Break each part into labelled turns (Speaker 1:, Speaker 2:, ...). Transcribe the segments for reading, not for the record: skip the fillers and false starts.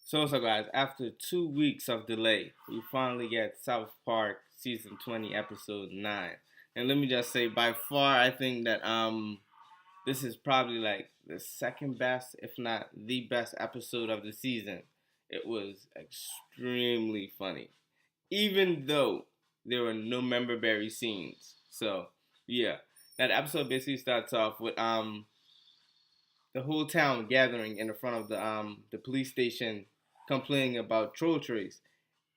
Speaker 1: So guys, after 2 weeks of delay, we finally get South Park season 20, episode 9. And let me just say, by far, I think that this is probably like the second best, if not the best episode of the season. It was extremely funny, even though there were no member berry scenes. So yeah, that episode basically starts off with the whole town gathering in the front of the police station complaining about troll trace.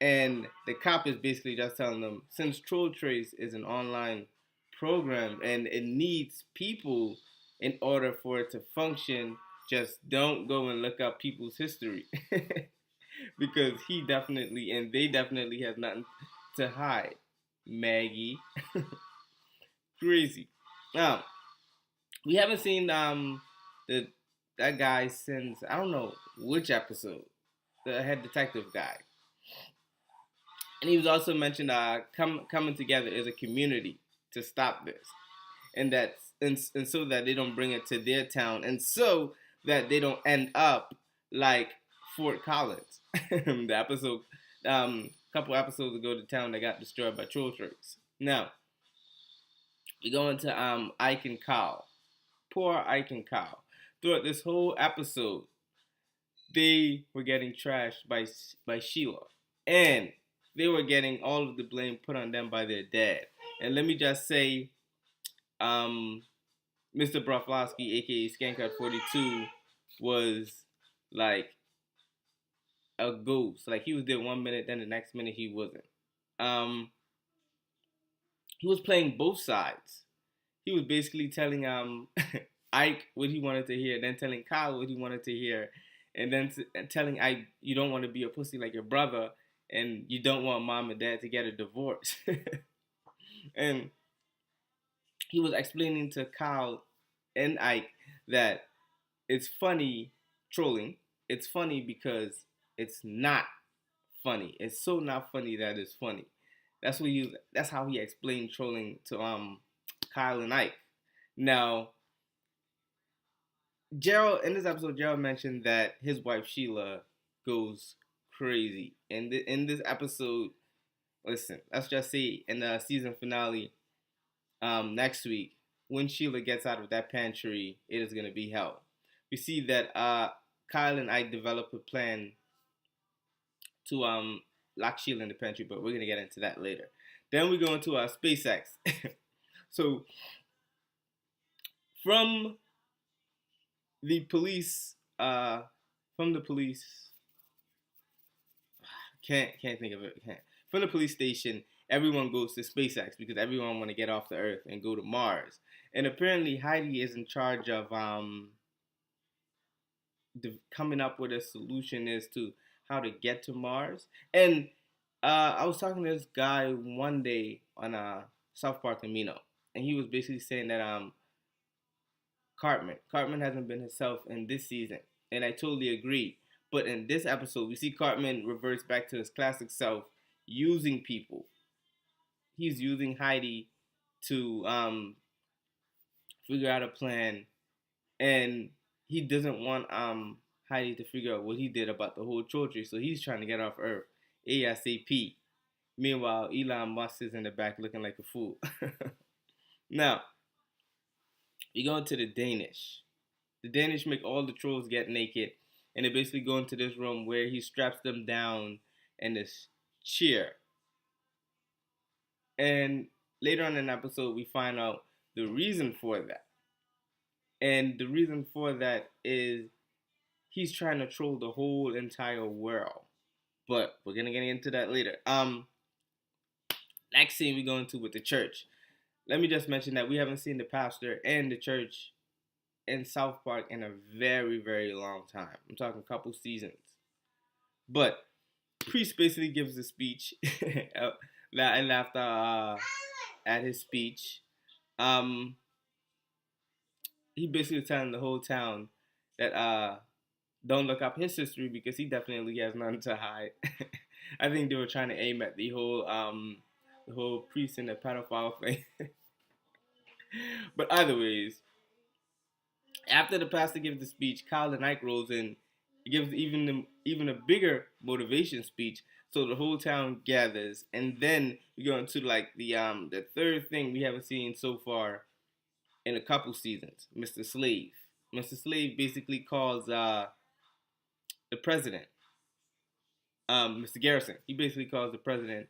Speaker 1: And the cop is basically just telling them, since troll trace is an online program and it needs people in order for it to function, just don't go and look up people's history. Because he definitely and they definitely have nothing to hide. Maggie. Crazy. Now, we haven't seen the that guy since I don't know which episode. The head detective guy. And he was also mentioned coming together as a community to stop this, and so that they don't bring it to their town, and so that they don't end up like Fort Collins, the episode, couple episodes ago, the town that got destroyed by troll tricks. Now we go into Ike and Kyle. Poor Ike and Kyle. Throughout this whole episode, they were getting trashed by Sheila, and they were getting all of the blame put on them by their dad. And let me just say, um, Mr. Broflovsky, aka Skankart42, was like a ghost. Like he was there 1 minute, then the next minute he wasn't. Um, he was playing both sides. He was basically telling Ike what he wanted to hear, then telling Kyle what he wanted to hear, and then telling Ike you don't want to be a pussy like your brother, and you don't want mom and dad to get a divorce. And he was explaining to Kyle and Ike that it's funny trolling. It's funny because it's not funny. It's so not funny that it's funny. That's how he explained trolling to Kyle and Ike. Now, Gerald in this episode, Gerald mentioned that his wife Sheila goes crazy. And in this episode, listen, let's just say in the season finale, next week, when Sheila gets out of that pantry, it is gonna be hell. We see that Kyle and I develop a plan to lock Sheila in the pantry, but we're gonna get into that later. Then we go into SpaceX. So from the police, from the police, can't think of it. Can't. From the police station, everyone goes to SpaceX because everyone want to get off the Earth and go to Mars. And apparently Heidi is in charge of coming up with a solution as to how to get to Mars. And I was talking to this guy one day on Southpark Amino, and he was basically saying that Cartman hasn't been himself in this season, and I totally agree. But in this episode, we see Cartman reverts back to his classic self, using people. He's using Heidi to figure out a plan, and he doesn't want Heidi to figure out what he did about the whole Trolltree, so he's trying to get off Earth ASAP. Meanwhile, Elon Musk is in the back looking like a fool. Now, we go into the Danish. The Danish make all the trolls get naked, and they basically go into this room where he straps them down in this chair. And later on in the episode, we find out the reason for that. And the reason for that is he's trying to troll the whole entire world. But we're gonna get into that later. Next scene we go into with the church. Let me just mention that we haven't seen the pastor and the church in South Park in a very, very long time. I'm talking a couple seasons. But Priest basically gives a speech. I laughed at his speech. He basically telling the whole town that don't look up his history because he definitely has nothing to hide. I think they were trying to aim at the whole priest and the pedophile thing. But either ways, after the pastor gives the speech, Kyle and Ike rolls in. He gives even even a bigger motivation speech. So the whole town gathers, and then we go into like the third thing we haven't seen so far in a couple seasons, Mr. Slave. Mr. Slave basically calls the president, Mr. Garrison. He basically calls the president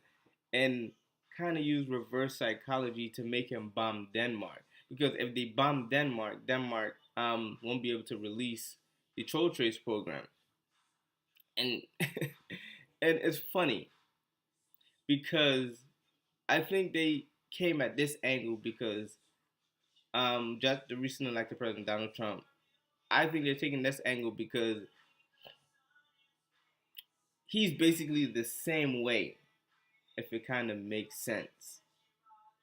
Speaker 1: and kind of use reverse psychology to make him bomb Denmark. Because if they bomb Denmark, Denmark won't be able to release the troll trace program. And and it's funny because I think they came at this angle because just the recent elected president Donald Trump. I think they're taking this angle because he's basically the same way, if it kind of makes sense.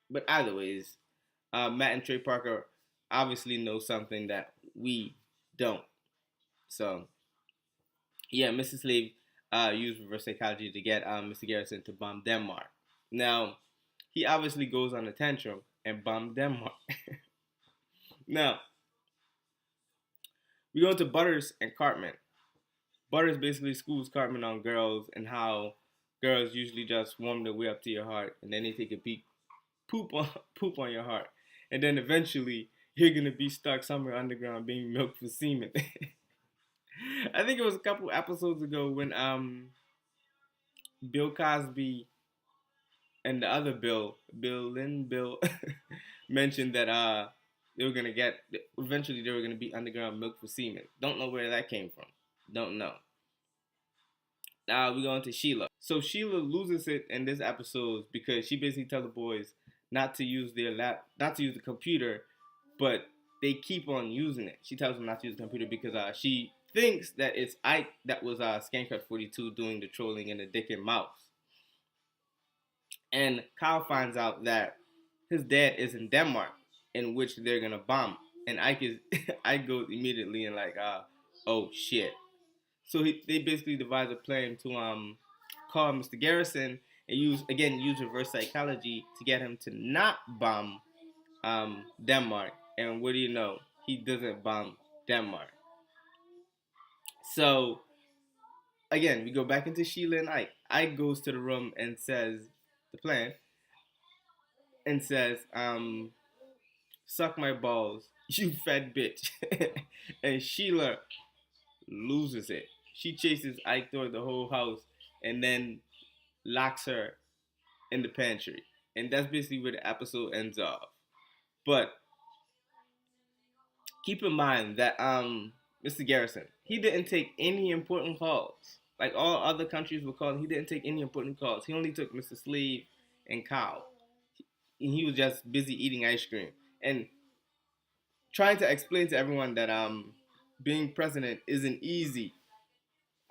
Speaker 1: But either ways, Matt and Trey Parker obviously know something that we don't. So yeah, Mrs. Slave used reverse psychology to get Mr. Garrison to bomb Denmark. Now he obviously goes on a tantrum and bomb Denmark. Now we go into Butters and Cartman. Butters basically schools Cartman on girls and how girls usually just warm their way up to your heart and then they take a peek, poop on your heart, and then eventually you're gonna be stuck somewhere underground being milked for semen. I think it was a couple episodes ago when Bill Cosby and the other Bill mentioned that they were gonna get eventually they were gonna be underground milk for semen. Don't know where that came from. Don't know. Now we go on to Sheila. So Sheila loses it in this episode because she basically tells the boys not to use not to use the computer, but they keep on using it. She tells them not to use the computer because she thinks that it's Ike that was Skankart 42 doing the trolling in the Dick and Mouse. And Kyle finds out that his dad is in Denmark, in which they're gonna bomb. And Ike goes immediately and like, oh shit. So they basically devise a plan to call Mr. Garrison and use reverse psychology to get him to not bomb Denmark. And what do you know? He doesn't bomb Denmark. So again, we go back into Sheila and Ike. Ike goes to the room and says the plan and says, suck my balls, you fat bitch. And Sheila loses it. She chases Ike through the whole house and then locks her in the pantry. And that's basically where the episode ends off. But keep in mind that Mr. Garrison, he didn't take any important calls. Like all other countries were calling, he didn't take any important calls. He only took Mr. Slave and Kyle. And he was just busy eating ice cream. And trying to explain to everyone that being president isn't easy.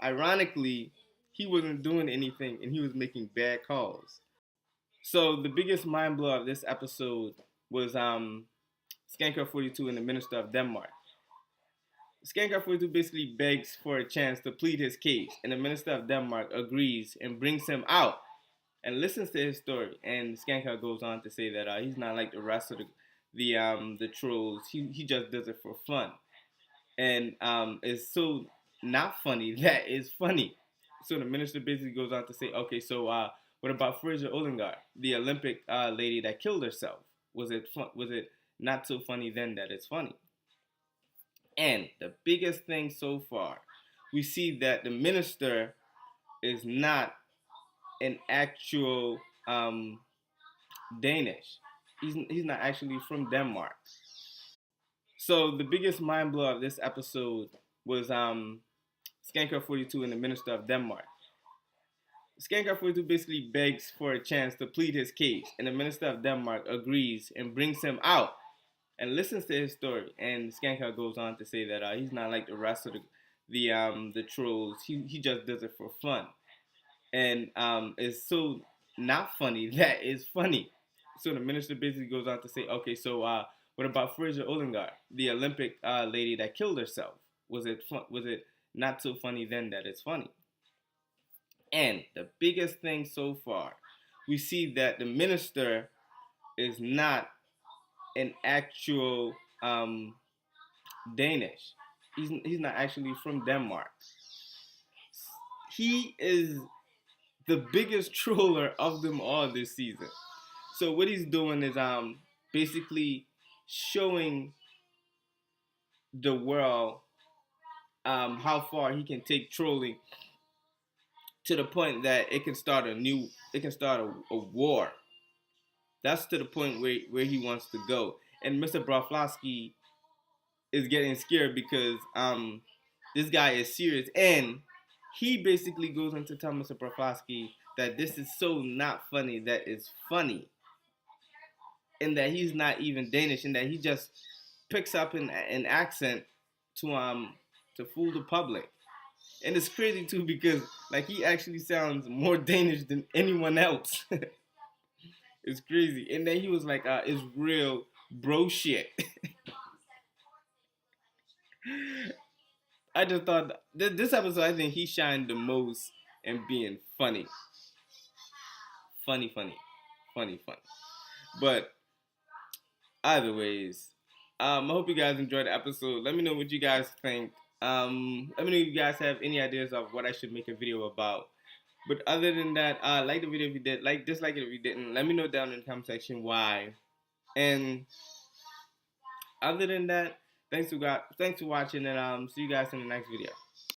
Speaker 1: Ironically, he wasn't doing anything and he was making bad calls. So the biggest mind blow of this episode was Skankart 42 and the Minister of Denmark. Skankart 42 basically begs for a chance to plead his case, and the Minister of Denmark agrees and brings him out and listens to his story. And Skankart goes on to say that he's not like the rest of the trolls. He just does it for fun, and it's so not funny that it's funny. So the minister basically goes on to say, okay, so what about Fraser Olengard, the Olympic lady that killed herself? Was it not so funny then that it's funny? And the biggest thing so far, we see that the minister is not an actual Danish. He's not actually from Denmark. So the biggest mind blow of this episode was Skankart 42 and the Minister of Denmark. Skankart 42 basically begs for a chance to plead his case, and the Minister of Denmark agrees and brings him out and listens to his story. And Skankart goes on to say that he's not like the rest of the trolls. He just does it for fun, and it's so not funny that it's funny. So the minister basically goes on to say, okay, so what about Fraser Olengard, the Olympic lady that killed herself? Was it not so funny then that it's funny? And the biggest thing so far, we see that the minister is not an actual Danish. He's not actually from Denmark. he is the biggest troller of them all this season. So what he's doing is basically showing the world how far he can take trolling to the point that it can start a war. That's to the point where he wants to go. And Mr. Broflovsky is getting scared because this guy is serious, and he basically goes on to tell Mr. Broflovsky that this is so not funny that it's funny, and that he's not even Danish, and that he just picks up an accent to fool the public. And it's crazy too because like he actually sounds more Danish than anyone else. It's crazy. And then he was like, it's real bro shit. I just thought this episode, I think he shined the most in being funny. Funny. But either ways, I hope you guys enjoyed the episode. Let me know what you guys think. Let me know if you guys have any ideas of what I should make a video about. But other than that, like the video if you did, like dislike it if you didn't. Let me know down in the comment section why. And other than that, thanks for watching, and see you guys in the next video.